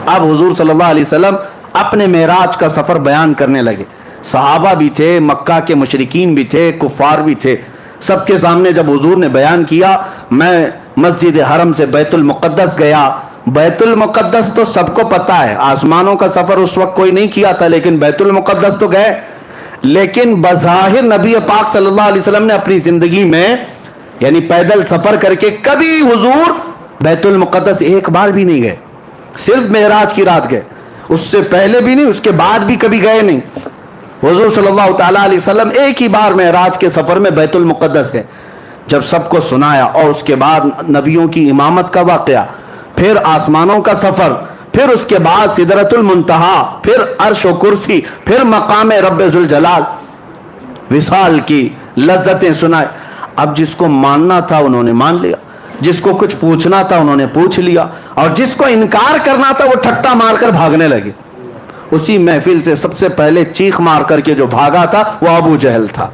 اب حضور صلی اللہ علیہ وسلم اپنے معراج کا سفر بیان کرنے لگے. صحابہ بھی تھے, مکہ کے مشرکین بھی تھے, کفار بھی تھے. سب کے سامنے جب حضور نے بیان کیا, میں مسجد حرم سے بیت المقدس گیا. بیت المقدس تو سب کو پتا ہے, آسمانوں کا سفر اس وقت کوئی نہیں کیا تھا, لیکن بیت المقدس تو گئے. لیکن بظاہر نبی پاک صلی اللہ علیہ وسلم نے اپنی زندگی میں یعنی پیدل سفر کر کے کبھی حضور بیت المقدس ایک بار بھی نہیں گئے. صرف معراج کی رات گئے, اس سے پہلے بھی نہیں, اس کے بعد بھی کبھی گئے نہیں. حضور صلی اللہ تعالیٰ علیہ وسلم ایک ہی بار معراج کے سفر میں بیت المقدس گئے. جب سب کو سنایا اور اس کے بعد نبیوں کی امامت کا واقعہ, پھر آسمانوں کا سفر, پھر اس کے بعد سدرۃ المنتہا, پھر عرش و کرسی, پھر مقام رب ذوالجلال, وصال کی لذتیں سنائے. اب جس کو ماننا تھا انہوں نے مان لیا, جس کو کچھ پوچھنا تھا انہوں نے پوچھ لیا, اور جس کو انکار کرنا تھا وہ ٹھٹا مار کر بھاگنے لگے. اسی محفل سے سب سے پہلے چیخ مار کر کے جو بھاگا تھا وہ ابو جہل تھا.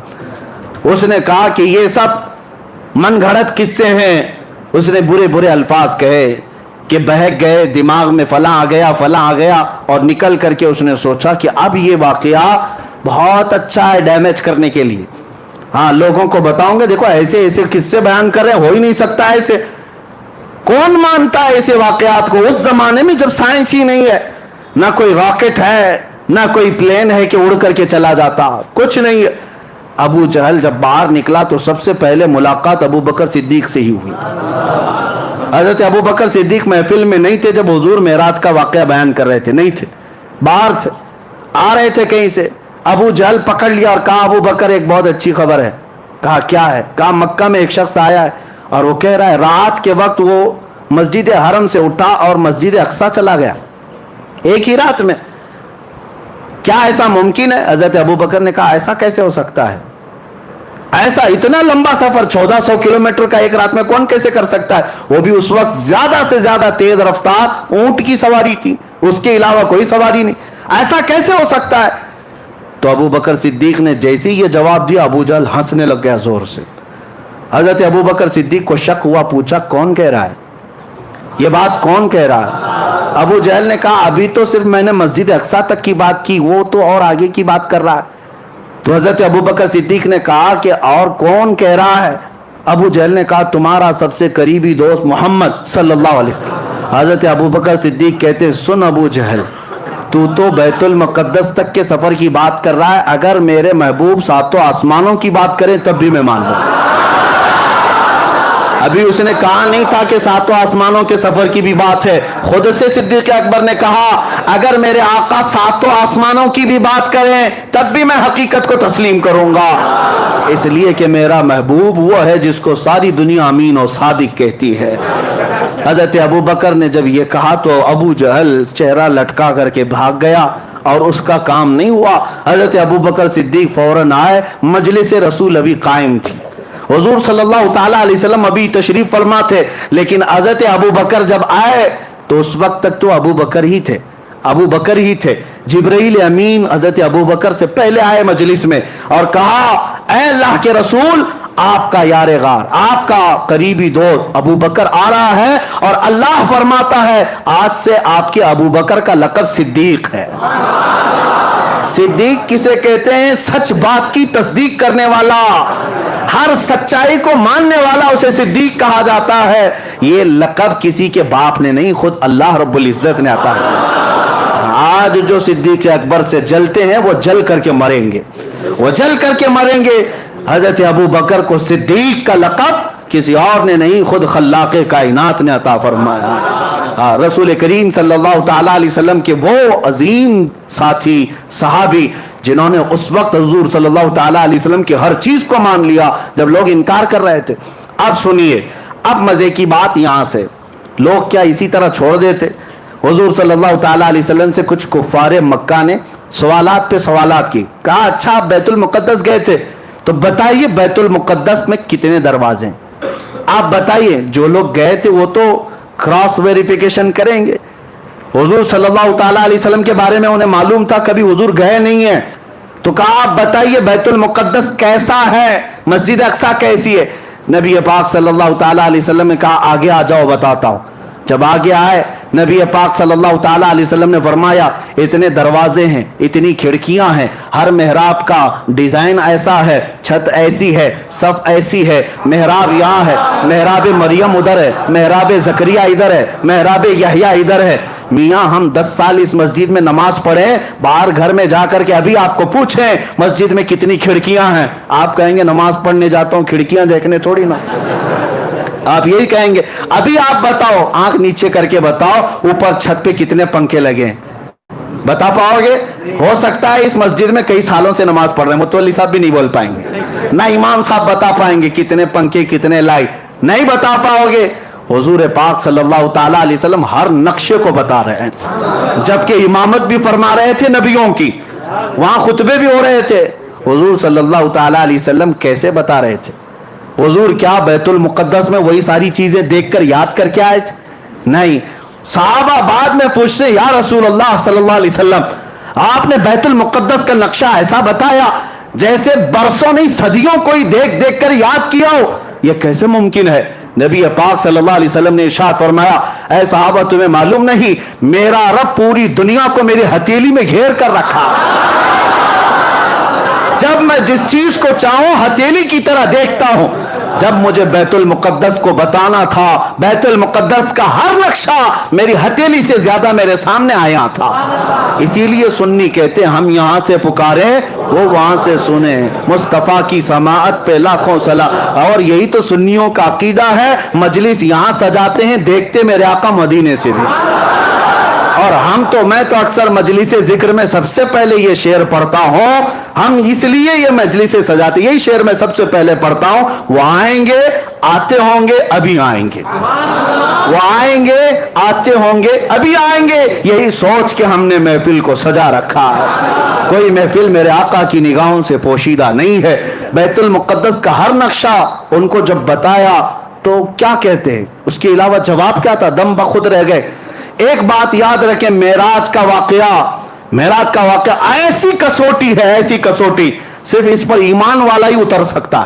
اس نے کہا کہ یہ سب من گھڑت قصے ہیں. اس نے برے برے الفاظ کہے کہ بہک گئے, دماغ میں فلاں آ گیا, فلاں آ گیا, اور نکل کر کے اس نے سوچا کہ اب یہ واقعہ بہت اچھا ہے ڈیمیج کرنے کے لیے. ہاں, لوگوں کو بتاؤں گے دیکھو ایسے ایسے قصے بیان کر رہے ہیں, ہو ہی نہیں سکتا ایسے. کون مانتا ہے ایسے واقعات کو اس زمانے میں جب سائنس ہی نہیں ہے, نہ کوئی راکٹ ہے, نہ کوئی پلین ہے کہ اڑ کر کے چلا جاتا, کچھ نہیں ہے. ابو جہل جب باہر نکلا تو سب سے پہلے ملاقات ابو بکر صدیق سے ہی ہوئی. حضرت ابو بکر صدیق محفل میں نہیں تھے جب حضور معراج کا واقعہ بیان کر رہے تھے, نہیں تھے, باہر تھے, آ رہے تھے کہیں سے. ابو جہل پکڑ لیا اور کہا ابو بکر ایک بہت اچھی خبر ہے. کہا کیا ہے؟ کہا مکہ میں ایک شخص آیا ہے اور وہ کہہ رہا ہے رات کے وقت وہ مسجد حرم سے اٹھا اور مسجد اقصی چلا گیا ایک ہی رات میں. کیا ایسا ممکن ہے؟ حضرت ابو بکر نے کہا ایسا کیسے ہو سکتا ہے؟ ایسا اتنا لمبا سفر 1400 کلومیٹر کا ایک رات میں کون کیسے کر سکتا ہے؟ وہ بھی اس وقت زیادہ سے زیادہ تیز رفتار اونٹ کی سواری تھی, اس کے علاوہ کوئی سواری نہیں. ایسا کیسے ہو سکتا ہے؟ تو ابو بکر صدیق نے جیسے ہی یہ جواب دیا ابو جہل ہنسنے لگ گیا زور سے. حضرت ابو بکر صدیق کو شک ہوا, پوچھا کون کہہ رہا ہے یہ بات, کون کہہ رہا ہے؟ ابو جہل نے کہا ابھی تو صرف میں نے مسجد اقصی تک کی بات کی, وہ تو اور آگے کی بات کر رہا ہے. تو حضرت ابو بکر صدیق نے کہا کہ اور کون کہہ رہا ہے؟ ابو جہل نے کہا تمہارا سب سے قریبی دوست محمد صلی اللہ علیہ وسلم. حضرت ابو بکر صدیق کہتے سن ابو جہل, تو بیت المقدس تک کے سفر کی بات کر رہا ہے, اگر میرے محبوب ساتوں آسمانوں کی بات کریں تب بھی میں مان لوں. ابھی اس نے کہا نہیں تھا کہ ساتوں آسمانوں کے سفر کی بھی بات ہے. خود سے صدیق اکبر نے کہا اگر میرے آقا ساتوں آسمانوں کی بھی بات کریں تب بھی میں حقیقت کو تسلیم کروں گا, اس لیے کہ میرا محبوب وہ ہے جس کو ساری دنیا امین و صادق کہتی ہے. حضرت ابو بکر نے جب یہ کہا تو ابو جہل چہرہ لٹکا کر کے بھاگ گیا, اور اس کا کام نہیں ہوا. حضرت ابو بکر صدیق فوراً آئے, مجلس رسول ابھی قائم تھی, حضور صلی اللہ تعالیٰ علیہ وسلم ابھی تشریف فرما تھے, لیکن حضرت ابو بکر جب آئے تو اس وقت تک تو ابو بکر ہی تھے. جبرائیل امین حضرت ابو بکر سے پہلے آئے مجلس میں اور کہا اے اللہ کے رسول, آپ کا یار غار, آپ کا قریبی دوست ابو بکر آ رہا ہے, اور اللہ فرماتا ہے آج سے آپ کے ابو بکر کا لقب صدیق ہے. صدیق کسے کہتے ہیں؟ سچ بات کی تصدیق کرنے والا, ہر سچائی کو ماننے والا اسے صدیق کہا جاتا ہے. یہ لقب کسی کے باپ نے نہیں, خود اللہ رب العزت نے عطا کیا. آج جو صدیق اکبر سے جلتے ہیں وہ جل کر کے مریں گے, حضرت ابو بکر کو صدیق کا لقب کسی اور نے نہیں, خود خلاق کائنات نے عطا فرمایا. رسول کریم صلی اللہ تعالیٰ علیہ وسلم کے وہ عظیم ساتھی صحابی جنہوں نے اس وقت حضور صلی اللہ تعالیٰ علیہ وسلم کی ہر چیز کو مان لیا جب لوگ انکار کر رہے تھے. اب سنیے, اب مزے کی بات یہاں سے, لوگ کیا اسی طرح چھوڑ دیتے؟ حضور صلی اللہ تعالیٰ علیہ وسلم سے کچھ کفار مکہ نے سوالات پہ سوالات کی. کہا اچھا آپ بیت المقدس گئے تھے تو بتائیے بیت المقدس میں کتنے دروازے ہیں؟ آپ بتائیے. جو لوگ گئے تھے وہ تو کراس ویریفیکیشن کریں گے. حضور صلی اللہ تعالیٰ علیہ وسلم کے بارے میں انہیں معلوم تھا, کبھی حضور گئے نہیں ہیں, تو کہا آپ بتائیے بیت المقدس کیسا ہے, مسجد اقصی کیسی ہے؟ نبی پاک صلی اللہ تعالیٰ علیہ وسلم نے کہا آگے آ جاؤ بتاتا ہوں. جب آگے آئے नबी पाक सल्लल्लाहु ताला अलैहि वसल्लम ने फरमाया इतने दरवाजे हैं, इतनी खिड़कियां हैं, हर मेहराब का डिजाइन ऐसा है, छत ऐसी है, सफ ऐसी है, मेहराब यहाँ है, मेहराब मरियम उधर है, मेहराब जकरिया इधर है, मेहराब यहया इधर है। मियाँ हम 10 साल इस मस्जिद में नमाज पढ़े, बाहर घर में जाकर के अभी आपको पूछें मस्जिद में कितनी खिड़कियां हैं, आप कहेंगे नमाज पढ़ने जाता हूं खिड़कियां देखने थोड़ी ना, आप यही कहेंगे। अभी आप बताओ, आंख नीचे करके बताओ ऊपर छत पे कितने पंखे लगे हैं, बता पाओगे? हो सकता है इस मस्जिद में कई सालों से नमाज पढ़ रहे हैं, मुतवल्ली साहब भी नहीं बोल पाएंगे, ना इमाम साहब बता पाएंगे कितने पंखे कितने लाइट, नहीं बता पाओगे। हुजूर पाक सल्लल्लाहु ताला अलैहि वसल्लम हर नक्शे को बता रहे हैं, जबकि इमामत भी फरमा रहे थे नबियों की, वहां खुतबे भी हो रहे थे। हुजूर सल्लल्लाहु ताला अलैहि वसल्लम कैसे बता रहे थे? हुजूर क्या बैतुल मुक़द्दस में वही सारी चीजें देखकर याद करके आए थे? नहीं, सहाबा बाद में पूछते या रसूल अल्लाह सल्लल्लाहु अलैहि वसल्लम आपने बैतुल मुक़द्दस का नक्शा ऐसा बताया जैसे बरसों नहीं सदियों कोई देख देख कर याद किया हो, यह कैसे मुमकिन है? नबी पाक सल्लल्लाहु अलैहि वसल्लम ने इरशाद फरमाया ऐ सहाबा तुम्हें मालूम नहीं मेरा रब पूरी दुनिया को मेरी हथेली में घेर कर रखा, जब मैं जिस चीज को चाहूं हथेली की तरह देखता हूं। जब मुझे बैतुल मुक़द्दस को बताना था, बैतुल मुक़द्दस का हर नक्शा मेरी हथेली से ज्यादा मेरे सामने आया था। इसीलिए सुन्नी कहते हैं हम यहां से पुकारे वो वहां से सुने, मुस्तफा की समाअत पे लाखों सला। और यही तो सुन्नियों का अकीदा है, मजलिस यहां सजाते हैं देखते मेरे आका मदीने से भी। और मैं तो अक्सर मजलिस जिक्र में सबसे पहले ये शेर पढ़ता हूं, हम इसलिए ये मजलिस सजाते, यही शेर मैं सबसे पहले पढ़ता हूं, वो आएंगे आते होंगे अभी आएंगे, वो आएंगे आते होंगे अभी आएंगे, यही सोच के हमने महफिल को सजा रखा है। कोई महफिल मेरे आका की निगाहों से पोशीदा नहीं है। बैतुल मुक़द्दस का हर नक्शा उनको जब बताया तो क्या कहते हैं, उसके अलावा जवाब क्या था? दम बखुद रह गए। एक बात याद रखें, मेराज का वाकया ऐसी कसौटी है, ऐसी कसौटी सिर्फ इस पर ईमान वाला ही उतर सकता है।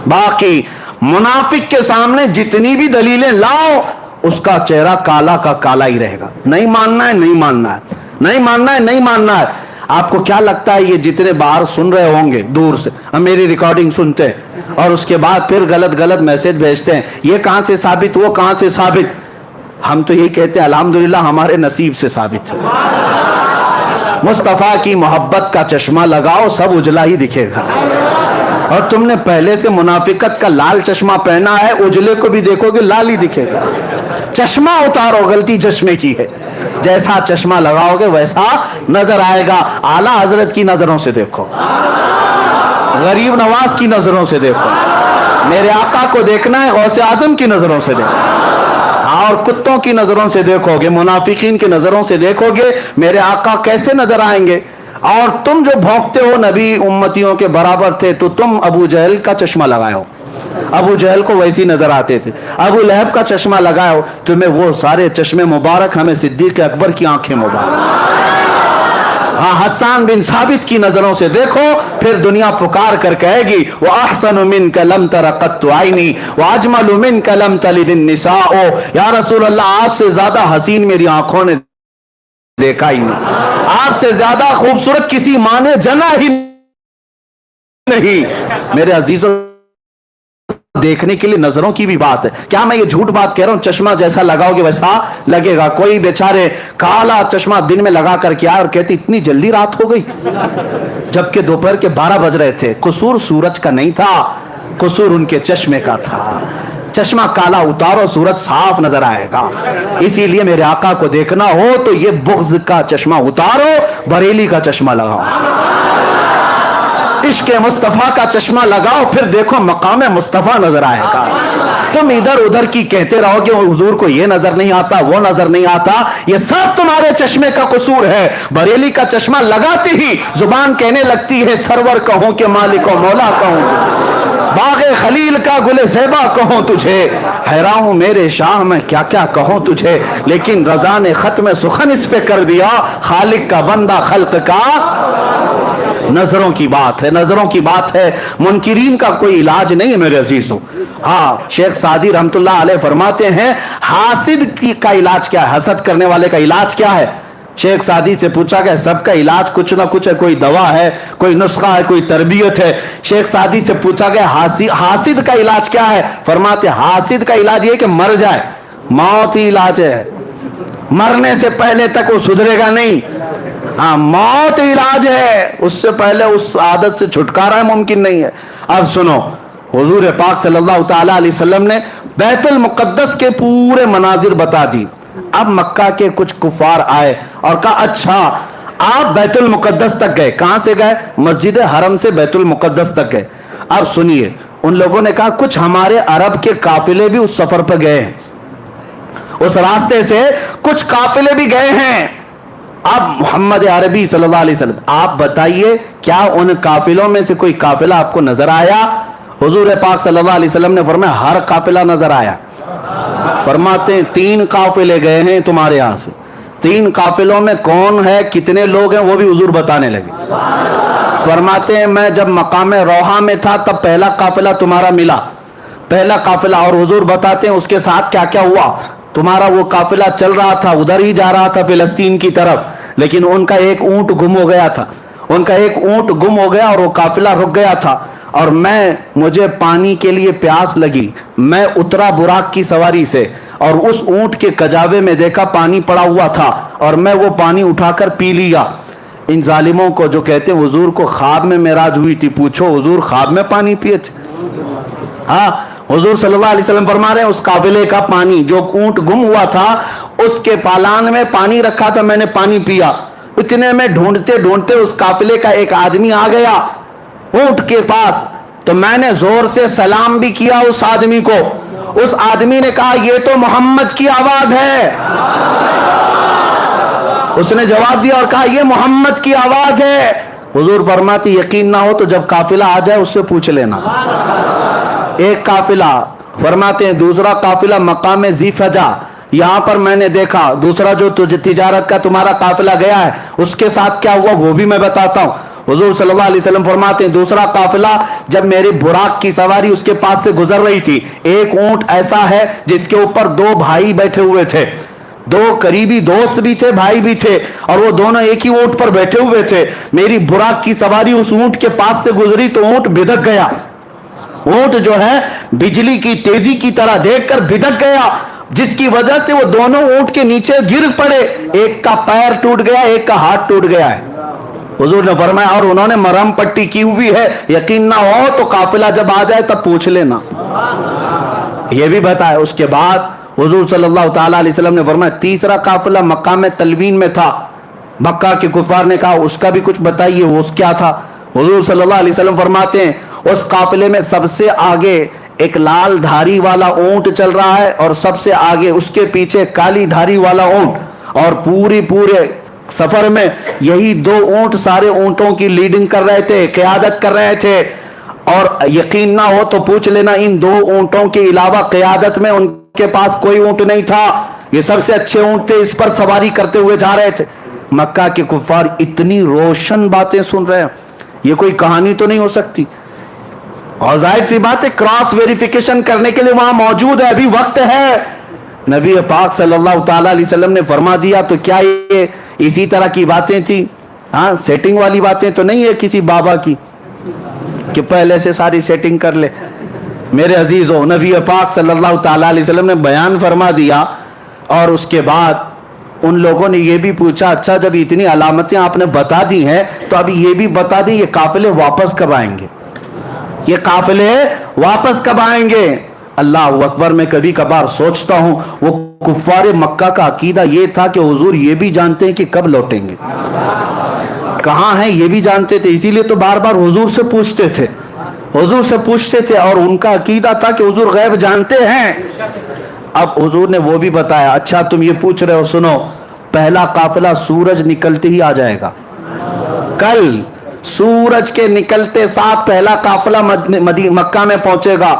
बाकी मुनाफिक के सामने जितनी भी दलीलें लाओ उसका चेहरा काला का काला ही रहेगा। नहीं मानना है नहीं मानना है, नहीं मानना है नहीं मानना है। आपको क्या लगता है ये जितने बाहर सुन रहे होंगे दूर से, हम मेरी रिकॉर्डिंग सुनते हैं और उसके बाद फिर गलत गलत मैसेज भेजते हैं, ये कहां से साबित वो कहां से साबित? हम तो यही कहते हैं अल्हम्दुलिल्लाह हमारे नसीब से साबित है। मुस्तफा की मोहब्बत का चश्मा लगाओ सब उजला ही दिखेगा। और तुमने पहले से मुनाफिकत का लाल चश्मा पहना है, उजले को भी देखोगे लाल ही दिखेगा। चश्मा उतारो, गलती चश्मे की है, जैसा चश्मा लगाओगे वैसा नजर आएगा। आला हजरत की नजरों से देखो, गरीब नवाज की नजरों से देखो, मेरे आका को देखना है गौसे आजम की नजरों से देखो, और कुत्तों की नजरों से देखोगे, मुनाफिकीन की नजरों से देखोगे, मेरे आका कैसे नजर आएंगे। और तुम जो भौंकते हो नबी उम्मतियों के बराबर थे, तो तुम अबू जहल का चश्मा लगाए हो, अबू जहल को वैसी नजर आते थे। अबू लहब का चश्मा लगाए हो, तुम्हें वो सारे चश्मे मुबारक, हमें सिद्दीक अकबर की आंखें मुबारक। हाँ, हसन बिन साबित की नजरों से देखो, फिर दुनिया पुकार कर कहेगी वो अहसनु मिनका लम तरा कत्तु आइनी व अजमलु मिनका लम तलिदिन निसाओ। या रसूल अल्लाह आपसे ज्यादा हसीन मेरी आंखों ने देखा ही नहीं, आपसे ज्यादा खूबसूरत किसी माँ ने जना ही नहीं। मेरे अजीजों, देखने के लिए नजरों की भी बात है। क्या मैं ये झूठ बात कह रहा हूं? चश्मा जैसा लगाओगे वैसा लगेगा। कोई बेचारे काला चश्मा दिन में लगा करके आए और कहते इतनी जल्दी रात हो गई, जबकि दोपहर के 12 बज रहे थे। कसूर सूरज का नहीं था, कसूर उनके चश्मे का था। चश्मा काला उतारो, सूरज साफ नजर आएगा। इसीलिए मेरे आका को देखना हो तो ये बुग़्ज़ का चश्मा उतारो, बरेली का चश्मा लगाओ, इश्क़ मुस्तफ़ा का चश्मा लगाओ, फिर देखो मकाम मुस्तफ़ा नजर आएगा। तुम इधर उधर की कहते रहोगे हुजूर को ये नजर नहीं आता वो नजर नहीं आता, ये सब तुम्हारे चश्मे का कसूर है। बरेली का चश्मा लगाते ही जुबान कहने लगती है सरवर कहूं कि मालिक और मौला कहूं, बाग़े खलील का गुले ज़ेबा कहूं तुझे। हैरान हूं मेरे शाह में क्या क्या कहूं तुझे, लेकिन रज़ा ने खत्म सुखन इस पे कर दिया, खालिक का बंदा खल्क का। नजरों की बात है, नजरों की बात है। मुनकिरीन का कोई इलाज नहीं है मेरे अजीजों। हाँ, शेख सादी रहमतुल्लाह अलैह फरमाते हैं हासिद का इलाज क्या है, हसद करने वाले का इलाज क्या है। शेख सादी से पूछा गया सबका इलाज कुछ ना कुछ है, कोई दवा है, कोई नुस्खा है, कोई तरबियत है। शेख सादी से पूछा गया हासिद का इलाज क्या है। फरमाते हासिद का इलाज ये कि मर जाए, मौत ही इलाज है, मरने से पहले तक वो सुधरेगा नहीं। हाँ, मौत इलाज है, उससे पहले उस आदत से छुटकारा मुमकिन नहीं है। अब सुनो, हुजूर पाक सल्लल्लाहु तआला अलैहि वसल्लम ने बैतुल मुक़द्दस के पूरे मनाजिर बता दी। अब मक्का के कुछ कुफार आए और कहा अच्छा आप बैतुल मुक़द्दस तक गए। कहां से गए? मस्जिद हरम से बैतुल मुक़द्दस तक गए। अब सुनिए, उन लोगों ने कहा कुछ हमारे अरब के काफिले भी उस सफर पर गए हैं, उस रास्ते से कुछ काफिले भी गए हैं। अब मोहम्मद अरबी सल्लल्लाहु अलैहि वसल्लम आप बताइए क्या उन काफिलों में से कोई काफिला आपको नजर आया? हुजूर पाक सल्लल्लाहु अलैहि वसल्लम ने फरमाया हर काफिला नजर आया। फरमाते हैं 3 काफिले गए हैं तुम्हारे यहां से। 3 काफिलों में कौन है, कितने लोग हैं, वो भी हुजूर बताने लगे। फरमाते हैं मैं जब मकाम रोहा में था तब पहला काफिला तुम्हारा मिला, पहला काफिला। और हुजूर बताते हैं उसके साथ क्या क्या हुआ। तुम्हारा वो काफिला चल रहा था, उधर ही जा रहा था फिलिस्तीन की तरफ, लेकिन उनका एक ऊंट गुम हो गया था, उनका एक ऊंट गुम हो गया और वो काफिला रुक गया था। और मुझे पानी के लिए प्यास लगी, मैं उतरा बुराक की सवारी से और उस ऊंट के कजावे में देखा पानी पड़ा हुआ था और मैं वो पानी उठाकर पी लिया। इन जालिमों को जो कहते हैं हुजूर को ख्वाब में मेराज हुई थी, पूछो हुजूर ख्वाब में पानी पिए थे? हाँ, हुजूर सल्लल्लाहु अलैहि वसल्लम फरमा रहे हैं उस काफिले का पानी, जो ऊंट गुम हुआ था उसके पालान में पानी रखा था, मैंने पानी पिया। इतने में ढूंढते ढूंढते उस काफिले का एक आदमी आ गया ऊंट के पास, तो मैंने जोर से सलाम भी किया उस आदमी को। उस आदमी ने कहा ये तो मोहम्मद की आवाज है। उसने जवाब दिया और कहा ये मोहम्मद की आवाज है। हुजूर फरमाती यकीन ना हो तो जब काफिला आ जाए उससे पूछ लेना। एक काफिला, फरमाते हैं दूसरा काफिला मकाम ज़ीफजा, यहां पर मैंने देखा। दूसरा जो तिजारत का तुम्हारा काफिला गया है उसके साथ क्या हुआ वो भी मैं बताता हूं। हुजूर सल्लल्लाहु अलैहि वसल्लम फरमाते हैं दूसरा काफिला जब मेरी बुराक की सवारी उसके पास से गुजर रही थी, एक ऊंट ऐसा है जिसके ऊपर 2 भाई बैठे हुए थे, 2 करीबी दोस्त भी थे, भाई भी थे, और वो दोनों एक ही ऊंट पर बैठे हुए थे। मेरी बुराक की सवारी उस ऊंट के पास से गुजरी तो ऊंट बिदक गया। ऊंट जो है बिजली की तेजी की तरह देखकर बिदक गया, जिसकी वजह से वो दोनों ऊंट के नीचे गिर पड़े। एक का पैर टूट गया, एक का हाथ टूट गया है। हुजूर ने फरमाया और उन्होंने मरहम पट्टी की हुई है, यकीन ना हो तो काफिला जब आ जाए तब पूछ लेना। ये भी बताया। उसके बाद हुजूर सल्लल्लाहु तआला अलैहि वसल्लम ने फरमाया तीसरा काफिला मकाम तलवीन में था। मक्का के कुफार ने कहा उसका भी कुछ बताइए, वो क्या था? हुजूर सल्लल्लाहु अलैहि वसल्लम फरमाते हैं उस काफिले में सबसे आगे एक लाल धारी वाला ऊंट चल रहा है और सबसे आगे उसके पीछे काली धारी वाला ऊंट, और पूरे सफर में यही 2 ऊंट सारे ऊंटों की लीडिंग कर रहे थे, क़यादत कर रहे थे। और यकीन ना हो तो पूछ लेना इन 2 ऊंटों के अलावा क़यादत में उनके पास कोई ऊंट नहीं था, ये सबसे अच्छे ऊंट थे, इस पर सवारी करते हुए जा रहे थे। मक्का के कुफार इतनी रोशन बातें सुन रहे हैं, ये कोई कहानी तो नहीं हो सकती। और जाहिर सी बात है क्रॉस वेरिफिकेशन करने के लिए वहां मौजूद है, अभी वक्त है। नबी पाक सल्लल्लाहु तआला अलैहि वसल्लम ने फरमा दिया तो क्या ये इसी तरह की बातें थी? हाँ, सेटिंग वाली बातें तो नहीं है किसी बाबा की कि पहले से सारी सेटिंग कर ले। मेरे अजीजों, नबी पाक सल्लल्लाहु तआला अलैहि वसल्लम ने बयान फरमा दिया और उसके बाद उन लोगों ने ये भी पूछा अच्छा जब इतनी अलामतें आपने बता दी हैं तो अभी ये भी बता दी ये काफिले वापस कब आएंगे, ये काफिले वापस कब आएंगे? अल्लाह अकबर। मैं कभी कभार सोचता हूं वो कुफ्फारे मक्का का अकीदा ये था कि हुजूर ये भी जानते हैं कि कब लौटेंगे, कहां हैं ये भी जानते थे, इसीलिए तो बार बार हुजूर से पूछते थे, हुजूर से पूछते थे। और उनका अकीदा था कि हुजूर गैब जानते हैं। अब हुजूर ने वो भी बताया। अच्छा तुम ये पूछ रहे हो, सुनो, पहला काफिला सूरज निकलते ही आ जाएगा। कल सूरज के निकलते साथ पहला काफिला मक्का में पहुंचेगा।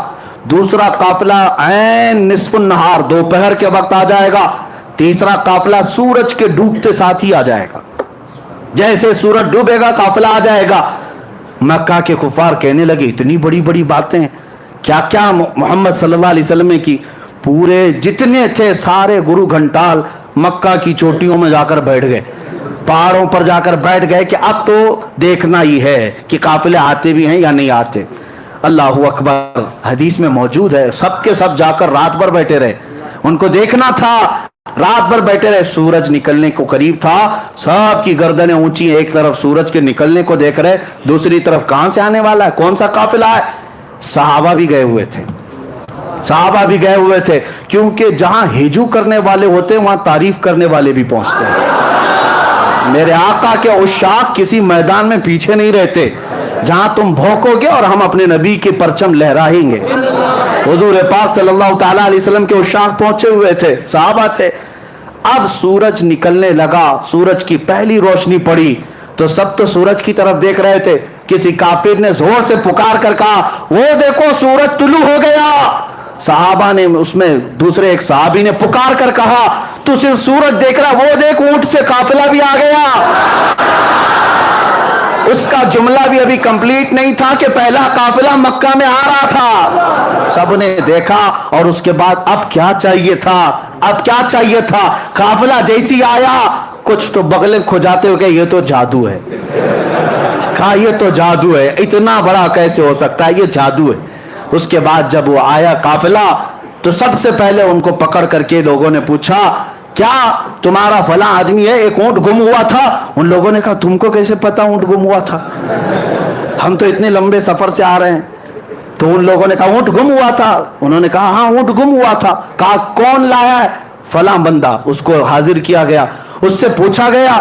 दूसरा काफिला ऐन निस्फुन नहार दोपहर के वक्त आ जाएगा। तीसरा काफिला सूरज के डूबते साथ ही आ जाएगा, जैसे सूरज डूबेगा काफिला आ जाएगा। मक्का के कुफार कहने लगे इतनी बड़ी बड़ी बातें, क्या क्या मोहम्मद सल्लल्लाहु अलैहि वसल्लम ने की। पूरे जितने थे सारे गुरु घंटाल मक्का की चोटियों में जाकर बैठ गए, पहाड़ों पर जाकर बैठ गए कि अब तो देखना ही है कि काफिले आते भी हैं या नहीं आते। अल्लाहु अकबर, हदीस में मौजूद है, सबके सब जाकर रात भर बैठे रहे, उनको देखना था, रात भर बैठे रहे। सूरज निकलने को करीब था, सबकी गर्दनें ऊंची, एक तरफ सूरज के निकलने को देख रहे, दूसरी तरफ कहां से आने वाला है, कौन सा काफिला है। सहाबा भी गए हुए थे, सहाबा भी गए हुए थे, क्योंकि जहां हिजू करने वाले होते हैं वहां तारीफ करने वाले भी पहुंचते हैं। मेरे आका के उशाक किसी मैदान में पीछे नहीं रहते, जहां तुम भौंकोगे और हम अपने नबी के परचम लहराएंगे। हुजूर पाक सल्लल्लाहु ताला अलैहि वसल्लम के उशाक पहुंचे हुए थे, सहाबा थे। अब सूरज निकलने लगा, सूरज की पहली रोशनी पड़ी तो सब तो सूरज की तरफ देख रहे थे। किसी काफिर ने जोर से पुकार कर कहा, वो देखो सूरज तुलू हो गया। सहाबा ने, उसमें दूसरे एक सहाबी ने पुकार कर कहा, तू सिर्फ सूरज देख रहा, वो देख ऊंट से काफिला भी आ गया। उसका जुमला भी अभी कंप्लीट नहीं था कि पहला काफिला मक्का में आ रहा था। सबने देखा और उसके बाद अब क्या चाहिए था, अब क्या चाहिए था। काफिला जैसी आया कुछ तो बगले खुजाते हुए ये तो जादू है, कहा ये तो जादू है, इतना बड़ा कैसे हो सकता है, ये जादू है। उसके बाद जब वो आया काफिला तो सबसे पहले उनको पकड़ करके लोगों ने पूछा, क्या तुम्हारा फला आदमी है, एक ऊंट गुम हुआ था। उन लोगों ने कहा, तुमको कैसे पता ऊंट गुम हुआ था, हम तो इतने लंबे सफर से आ रहे हैं। तो उन लोगों ने कहा ऊंट गुम हुआ था। उन्होंने कहा हाँ ऊंट गुम हुआ था। कहा कौन लाया है, फला बंदा। उसको हाजिर किया गया, उससे पूछा गया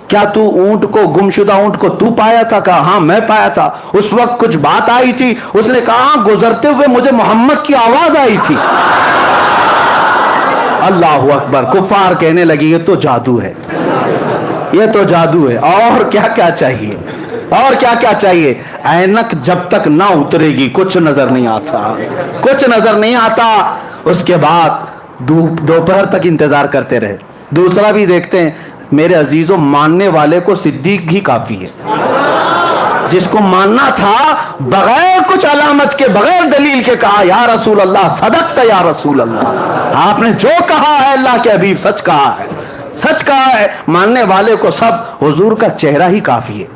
क्या तू ऊंट को, गुमशुदा ऊंट को तू पाया था। कहा हाँ मैं पाया था। उस वक्त कुछ बात आई थी। उसने कहा गुजरते हुए मुझे मोहम्मद की आवाज आई थी। अल्लाहु अकबर, कुफार कहने लगी ये तो जादू है, ये तो जादू है, और क्या क्या चाहिए, और क्या क्या चाहिए। ऐनक जब तक ना उतरेगी कुछ नजर नहीं आता, कुछ नजर नहीं आता। उसके बाद दोपहर तक इंतजार करते रहे। दूसरा भी देखते हैं, मेरे अजीजों, मानने वाले को सिद्दीक ही काफी है। जिसको मानना था बगैर कुछ अलामत के, बगैर दलील के कहा या रसूल अल्लाह सदक़त या रसूल अल्लाह, आपने जो कहा है अल्लाह के हबीब सच कहा है, सच कहा है। मानने वाले को सब हुजूर का चेहरा ही काफी है,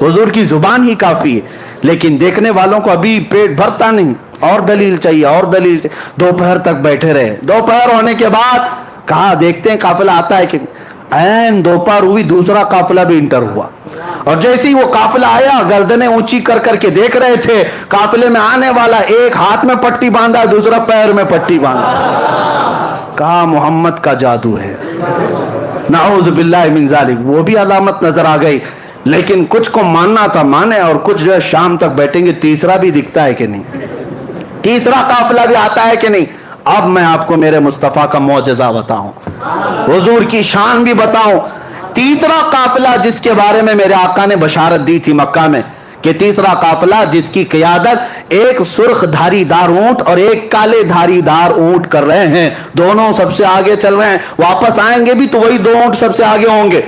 हुजूर की जुबान ही काफी है। लेकिन देखने वालों को अभी पेट भरता नहीं, और दलील चाहिए, और दलील चाहिए। दोपहर तक बैठे रहे। दोपहर होने के बाद कहा देखते हैं काफिला आता है कि, ऐन दोपहर हुई, दूसरा काफिला भी इंटर हुआ। और जैसे ही वो काफिला आया, गर्दनें ऊंची कर करके देख रहे थे काफिले में आने वाला, एक हाथ में पट्टी बांधा, दूसरा पैर में पट्टी बांधा। कहा मोहम्मद का जादू है, नाऊज़ बिल्लाहि मिन ज़ालिक। वो भी अलामत नजर आ गई। लेकिन कुछ को मानना था माने, और कुछ जो है शाम तक बैठेंगे। तीसरा भी दिखता है कि नहीं, तीसरा काफिला भी आता है कि नहीं। अब मैं आपको मेरे मुस्तफा का मौजज़ा बताऊं, हुजूर की शान भी बताऊं। तीसरा काफिला जिसके बारे में मेरे आका ने बशारत दी थी मक्का में कि तीसरा काफिला जिसकी क़ियादत एक सुर्ख धारीदार ऊंट और एक काले धारीदार ऊंट कर रहे हैं, दोनों सबसे आगे चल रहे हैं। वापस आएंगे भी तो वही दो ऊंट सबसे आगे होंगे।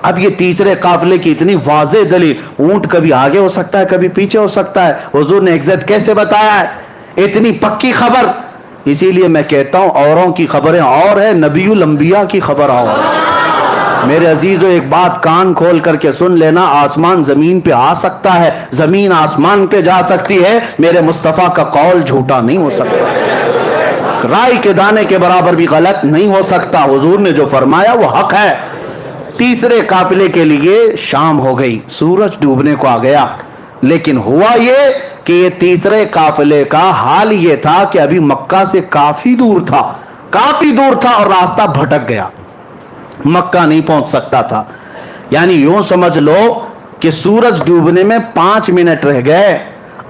अब ये तीसरे काफिले की इतनी वाज़े दलील, ऊंट कभी आगे हो सकता है कभी पीछे हो सकता है, हुजूर ने एग्जैक्ट कैसे बताया है, इतनी पक्की खबर। इसीलिए मैं कहता हूं औरों की खबरें और है, नबीउल अंबिया की खबर और। मेरे अजीजों, एक बात कान खोल करके सुन लेना, आसमान जमीन पे आ सकता है, जमीन आसमान पे जा सकती है, मेरे मुस्तफा का कौल झूठा नहीं हो सकता, राई के दाने के बराबर भी गलत नहीं हो सकता। हुजूर ने जो फरमाया वो हक है। तीसरे काफिले के लिए शाम हो गई, सूरज डूबने को आ गया। लेकिन हुआ ये कि ये तीसरे काफिले का हाल ये था कि अभी मक्का से काफी दूर था, काफी दूर था, और रास्ता भटक गया, मक्का नहीं पहुंच सकता था। यानी यूं समझ लो कि सूरज डूबने में 5 मिनट रह गए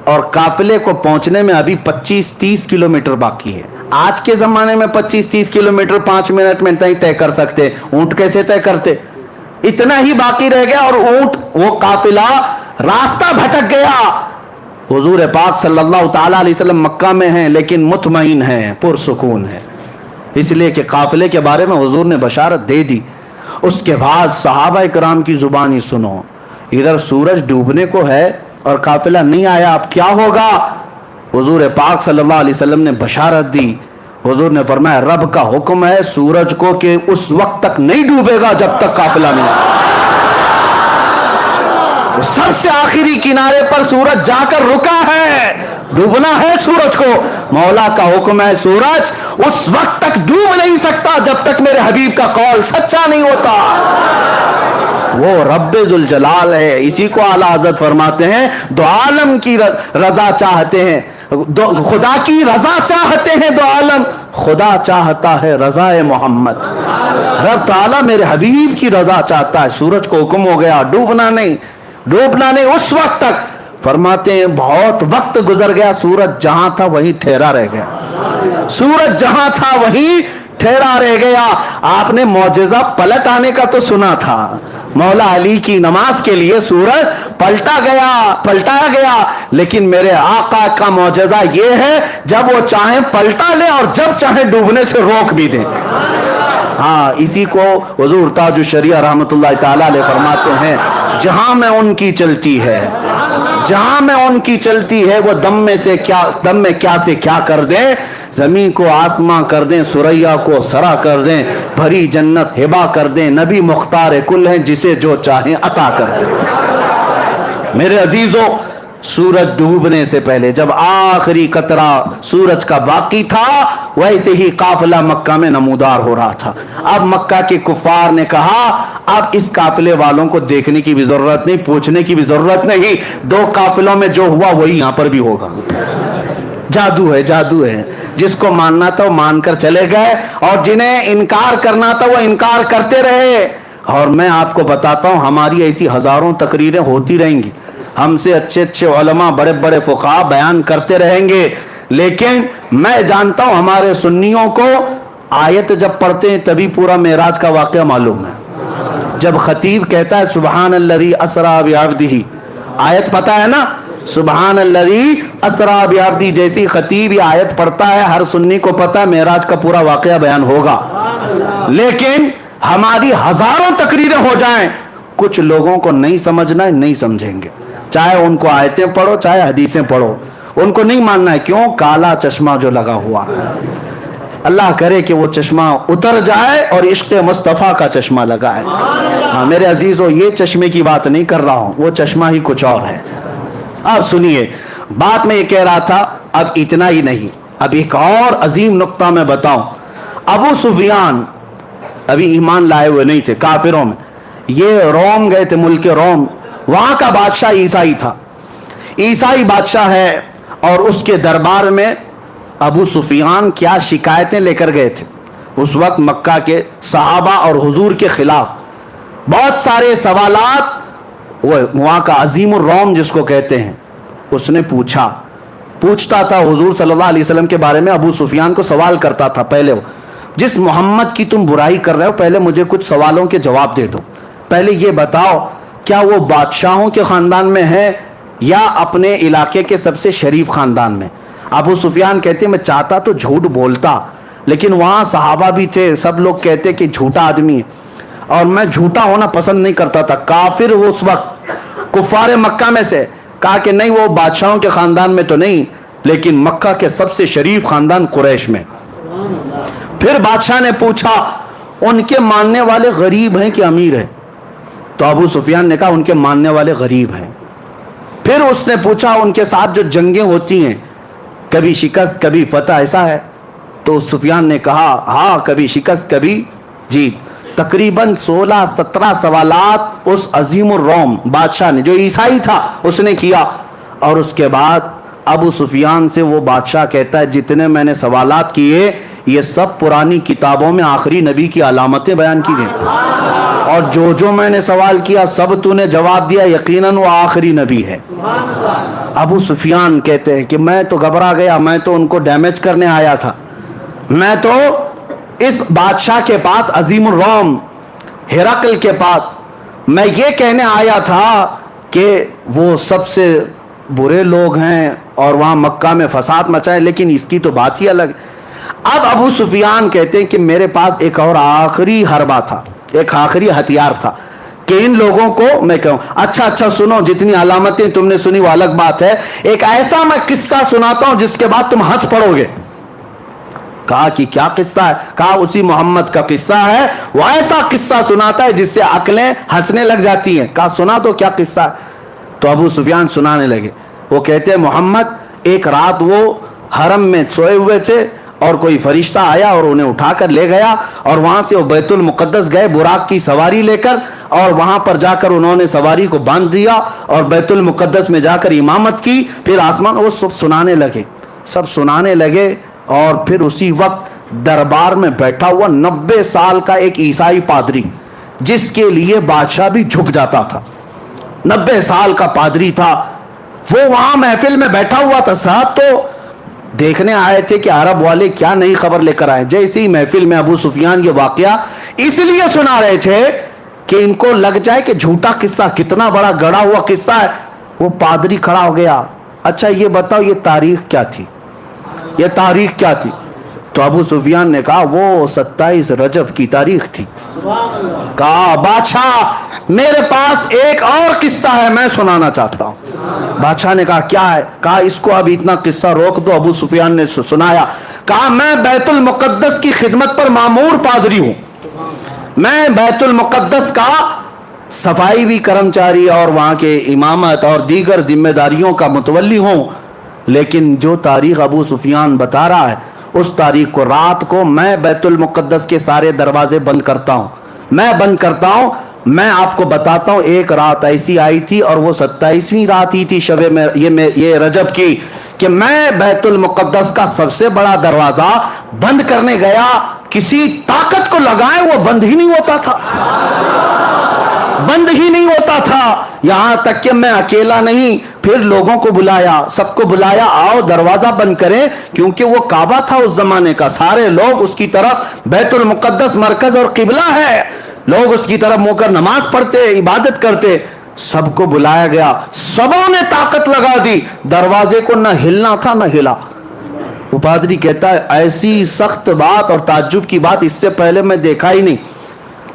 और काफिले को पहुंचने में अभी 25-30 किलोमीटर बाकी है। आज के जमाने में 25-30 किलोमीटर 5 मिनट में नहीं तय कर सकते, ऊंट कैसे तय करते। इतना ही बाकी रह गया और ऊंट, वो काफिला रास्ता भटक गया। हुजूर पाक सल्लल्लाहु ताला अलैहि वसल्लम मक्का में हैं लेकिन मुतमईन हैं, पुरसुकून है, इसलिए कि काफिले के बारे में हुजूर ने बशारत दे दी। उसके बाद सहाबा इकराम की जुबानी सुनो, इधर सूरज डूबने को है, اور قافلہ نہیں آیا، اب کیا ہوگا؟ حضور پاک صلی اللہ علیہ وسلم نے بشارت دی. حضور نے فرمایا رب کا حکم ہے سورج کو کہ اس وقت تک نہیں ڈوبے گا جب تک قافلہ نہیں آئے. سب سے آخری کنارے پر سورج جا کر رکا ہے، ڈوبنا ہے سورج کو. مولا کا حکم ہے سورج اس وقت تک ڈوب نہیں سکتا جب تک میرے حبیب کا قول سچا نہیں ہوتا. وہ رب ذوالجلال ہے. اسی کو اعلیٰ حضرت فرماتے ہیں دو عالم کی رضا چاہتے ہیں، خدا کی رضا چاہتے ہیں دو عالم، خدا چاہتا ہے رضا محمد. رب تعالیٰ میرے حبیب کی رضا چاہتا ہے. سورج کو حکم ہو گیا ڈوبنا نہیں، ڈوبنا نہیں اس وقت تک. فرماتے ہیں بہت وقت گزر گیا، سورج جہاں تھا وہیں ٹھہرا رہ گیا. سورج جہاں تھا وہیں ٹھہرا رہ گیا. آپ نے معجزہ پلٹ آنے کا تو سنا تھا، مولا علی کی نماز کے لیے سورج پلٹایا گیا، لیکن میرے آقا کا معجزہ یہ ہے جب وہ چاہیں پلٹا لے اور جب چاہیں ڈوبنے سے روک بھی دیں. ہاں اسی کو حضور تاج الشریعہ رحمت اللہ تعالی علیہ فرماتے ہیں جہاں میں ان کی چلتی ہے، جہاں میں ان کی چلتی ہے وہ دم میں کیا سے کیا کر دیں، زمین کو آسماں کر دیں، سریا کو سرا کر دیں، بھری جنت ہبا کر دیں، نبی مختار کل ہیں جسے جو چاہیں عطا کر دیں. میرے عزیزوں سورج ڈوبنے سے پہلے جب آخری قطرہ سورج کا باقی تھا ویسے ہی قافلہ مکہ میں نمودار ہو رہا تھا. اب مکہ کے کفار نے کہا اب اس قافلے والوں کو دیکھنے کی بھی ضرورت نہیں، پوچھنے کی بھی ضرورت نہیں، دو قافلوں میں جو ہوا وہی یہاں پر بھی ہوگا. جادو ہے، جادو ہے. جس کو ماننا تھا وہ مان کر چلے گئے اور جنہیں انکار کرنا تھا وہ انکار کرتے رہے. اور میں آپ کو بتاتا ہوں ہماری ایسی ہزاروں تقریریں ہوتی رہیں گی، ہم سے اچھے اچھے علماء بڑے بڑے فقہاء بیان کرتے رہیں گے، لیکن میں جانتا ہوں ہمارے سنیوں کو آیت جب پڑھتے ہیں تبھی پورا معراج کا واقعہ معلوم ہے. جب خطیب کہتا ہے سبحان الذی اسریٰ بعبدہ، آیت پتہ ہے نا، سبحان الذی اسریٰ بعبدہ، جیسی خطیب یہ آیت پڑھتا ہے ہر سنی کو پتہ ہے معراج کا پورا واقعہ بیان ہوگا. لیکن ہماری ہزاروں تقریریں ہو جائیں کچھ لوگوں کو نہیں سمجھنا ہے، نہیں سمجھیں گے، چاہے ان کو آیتیں پڑھو چاہے حدیثیں پڑھو، ان کو نہیں ماننا ہے. کیوں؟ کالا چشمہ جو لگا ہوا ہے. اللہ کرے کہ وہ چشمہ اتر جائے اور عشق مصطفیٰ کا چشمہ لگا ہے. ہاں میرے عزیزو یہ چشمے کی بات نہیں کر رہا ہوں، وہ چشمہ ہی کچھ اور ہے. اب سنیے بات میں یہ کہہ رہا تھا، اب اتنا ہی نہیں، اب ایک اور عظیم نقطہ میں بتاؤں. ابو سفیان ابھی ایمان لائے ہوئے نہیں تھے، کافروں میں، یہ روم گئے تھے، ملک روم، وہاں کا بادشاہ عیسائی تھا، عیسائی بادشاہ ہے، اور اس کے دربار میں ابو سفیان کیا شکایتیں لے کر گئے تھے اس وقت مکہ کے صحابہ اور حضور کے خلاف. بہت سارے سوالات وہ وہاں کا عظیم الروم جس کو کہتے ہیں اس نے پوچھتا تھا حضور صلی اللہ علیہ وسلم کے بارے میں. ابو سفیان کو سوال کرتا تھا پہلے وہ جس محمد کی تم برائی کر رہے ہو پہلے مجھے کچھ سوالوں کے جواب دے دو، پہلے یہ بتاؤ کیا وہ بادشاہوں کے خاندان میں ہے یا اپنے علاقے کے سب سے شریف خاندان میں؟ ابو سفیان کہتے میں چاہتا تو جھوٹ بولتا، لیکن وہاں صحابہ بھی تھے، سب لوگ کہتے کہ جھوٹا آدمی ہے اور میں جھوٹا ہونا پسند نہیں کرتا تھا. کافر وہ اس وقت کفار مکہ میں سے کہا کہ نہیں وہ بادشاہوں کے خاندان میں تو نہیں لیکن مکہ کے سب سے شریف خاندان قریش میں. پھر بادشاہ نے پوچھا ان کے ماننے والے غریب ہیں کہ امیر ہیں؟ تو ابو سفیان نے کہا ان کے ماننے والے غریب ہیں. پھر اس نے پوچھا ان کے ساتھ جو جنگیں ہوتی ہیں کبھی شکست کبھی فتح ایسا ہے؟ تو سفیان نے کہا ہاں کبھی شکست کبھی جیت. تقریباً 16-17 سوالات اس عظیم الروم بادشاہ نے جو عیسائی تھا اس نے کیا. اور اس کے بعد ابو سفیان سے وہ بادشاہ کہتا ہے جتنے میں نے سوالات کیے یہ سب پرانی کتابوں میں آخری نبی کی علامتیں بیان کی گئی اور جو میں نے سوال کیا سب تو نے جواب دیا یقیناً وہ آخری نبی ہے. ابو سفیان کہتے ہیں کہ میں تو گھبرا گیا، میں تو ان کو ڈیمیج کرنے آیا تھا، میں تو اس بادشاہ کے پاس عظیم الروم ہرقل کے پاس میں یہ کہنے آیا تھا کہ وہ سب سے برے لوگ ہیں اور وہاں مکہ میں فساد مچائے، لیکن اس کی تو بات ہی الگ. اب ابو سفیان کہتے ہیں کہ میرے پاس ایک اور آخری حربہ تھا، ایک آخری ہتھیار تھا کہ ان لوگوں کو میں کہوں اچھا سنو، جتنی علامتیں تم نے سنی وہ الگ بات ہے، ایک ایسا میں قصہ سناتا ہوں جس کے بعد تم ہنس پڑو گے۔ کہا کہ کیا قصہ ہے؟ کہا اسی محمد کا قصہ ہے، وہ ایسا قصہ سناتا ہے جس سے عقلیں ہنسنے لگ جاتی ہیں۔ کہا سنا تو کیا قصہ ہے؟ تو ابو سفیان سنانے لگے۔ وہ کہتے ہیں محمد ایک رات وہ حرم میں سوئے ہوئے تھے اور کوئی فرشتہ آیا اور انہیں اٹھا کر لے گیا، اور وہاں سے وہ بیت المقدس گئے براق کی سواری لے کر، اور وہاں پر جا کر انہوں نے سواری کو باندھ دیا اور بیت المقدس میں جا کر امامت کی۔ پھر آسمان وہ سب سنانے لگے اور پھر اسی وقت دربار میں بیٹھا ہوا 90 سال کا ایک عیسائی پادری، جس کے لیے بادشاہ بھی جھک جاتا تھا، 90 سال کا پادری تھا، وہ وہاں محفل میں بیٹھا ہوا تھا۔ صاحب تو دیکھنے آئے تھے کہ عرب والے کیا نئی خبر لے کر آئے۔ جیسے ہی محفل میں ابو سفیان یہ واقعہ اس لیے سنا رہے تھے کہ ان کو لگ جائے کہ جھوٹا قصہ، کتنا بڑا گڑا ہوا قصہ ہے، وہ پادری کھڑا ہو گیا۔ اچھا یہ بتاؤ یہ تاریخ کیا تھی، یہ تاریخ کیا تھی؟ تو ابو سفیان نے کہا وہ 27 رجب کی تاریخ تھی۔ کہا بادشاہ میرے پاس ایک اور قصہ ہے، میں سنانا چاہتا ہوں۔ بادشاہ نے کہا کیا ہے؟ کہا اس کو اب اتنا قصہ روک دو۔ ابو سفیان نے سنایا، کہا میں بیت المقدس کی خدمت پر مامور پادری ہوں، میں بیت المقدس کا صفائی بھی کرمچاری اور وہاں کے امامت اور دیگر ذمہ داریوں کا متولی ہوں، لیکن جو تاریخ ابو سفیان بتا رہا ہے اس تاریخ کو رات کو میں بیت المقدس کے سارے دروازے بند کرتا ہوں، میں آپ کو بتاتا ہوں ایک رات ایسی آئی تھی اور وہ 27ویں رات ہی تھی شب یہ رجب کی، کہ میں بیت المقدس کا سب سے بڑا دروازہ بند کرنے گیا، کسی طاقت کو لگائے وہ بند ہی نہیں ہوتا تھا، یہاں تک کہ میں اکیلا نہیں، پھر لوگوں کو بلایا، سب کو بلایا، آؤ دروازہ بند کریں، کیونکہ وہ کعبہ تھا اس زمانے کا، سارے لوگ اس کی طرف، بیت المقدس مرکز اور قبلہ ہے، لوگ اس کی طرف منہ کر نماز پڑھتے، عبادت کرتے۔ سب کو بلایا گیا، سبوں نے طاقت لگا دی، دروازے کو نہ ہلنا تھا نہ ہلا۔ وہ پادری کہتا ہے ایسی سخت بات اور تعجب کی بات اس سے پہلے میں دیکھا ہی نہیں۔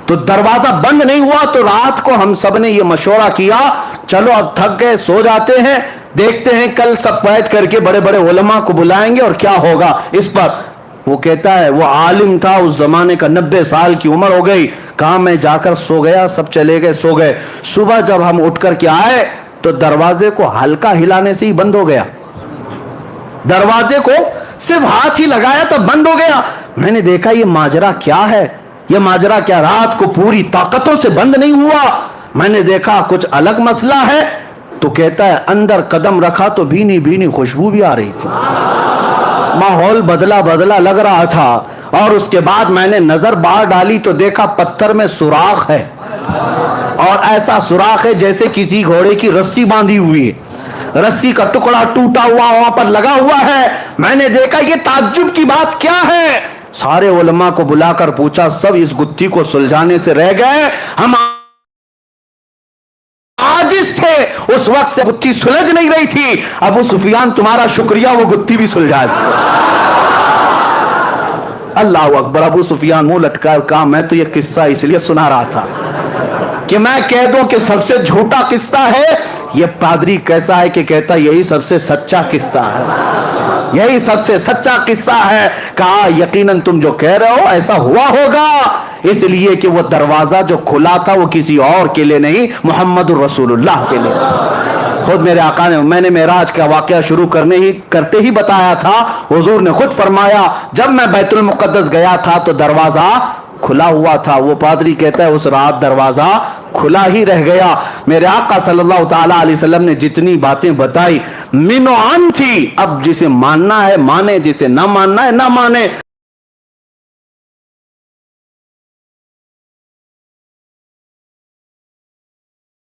تو دروازہ بند نہیں ہوا، تو رات کو ہم سب نے یہ مشورہ کیا چلو اب تھک گئے سو جاتے ہیں، دیکھتے ہیں کل سب بیٹھ کر کے بڑے بڑے علماء کو بلائیں گے اور کیا ہوگا اس پر۔ وہ کہتا ہے وہ عالم تھا اس زمانے کا، 90 سال کی عمر ہو گئی، کہا میں جا کر سو گیا، سب چلے گئے سو گئے۔ صبح جب ہم اٹھ کر کے آئے تو دروازے کو ہلکا ہلانے سے ہی بند ہو گیا، دروازے کو صرف ہاتھ ہی لگایا تو بند ہو گیا۔ میں نے دیکھا یہ ماجرا کیا ہے، یہ ماجرا کیا، رات کو پوری طاقتوں سے بند نہیں ہوا، میں نے دیکھا کچھ الگ مسئلہ ہے۔ تو کہتا ہے اندر قدم رکھا تو بھینی بھینی خوشبو بھی آ رہی تھی، ماحول بدلا لگ رہا تھا، اور اس کے بعد میں نے نظر باہر ڈالی تو دیکھا پتھر میں سوراخ ہے، اور ایسا سوراخ ہے جیسے کسی گھوڑے کی رسی باندھی ہوئی ہے، رسی کا ٹکڑا ٹوٹا ہوا وہاں پر لگا ہوا ہے۔ میں نے دیکھا یہ تعجب کی بات کیا ہے، سارے علماء کو بلا کر پوچھا، سب اس گتھی کو سلجھانے سے رہ گئے، ہم عاجز تھے، اس وقت سے گتھی سلجھ نہیں رہی تھی، ابو سفیان تمہارا شکریہ وہ گتھی بھی سلجھا دی۔ اللہ اکبر۔ ابو سفیان منہ لٹکا کہا میں تو یہ قصہ اس لیے سنا رہا تھا کہ میں کہہ دوں کہ سب سے جھوٹا قصہ ہے۔ یہ پادری کیسا ہے کہ کہتا یہی سب سے سچا قصہ ہے، یہی سب سے سچا قصہ ہے۔ کہا یقیناً تم جو کہہ رہے ہو ایسا ہوا ہوگا، اس لیے کہ وہ دروازہ جو کھلا تھا وہ کسی اور کے لیے نہیں، محمد الرسول اللہ کے لیے۔ خود میرے آقا نے، میں نے معراج کا واقعہ شروع کرتے ہی بتایا تھا، حضور نے خود فرمایا جب میں بیت المقدس گیا تھا تو دروازہ کھلا ہوا تھا۔ وہ پادری کہتا ہے اس رات دروازہ کھلا ہی رہ گیا۔ میرے آقا صلی اللہ تعالی علیہ وسلم نے جتنی باتیں بتائی من و عن تھی، اب جسے ماننا ہے مانے، جسے نہ ماننا ہے نہ مانے۔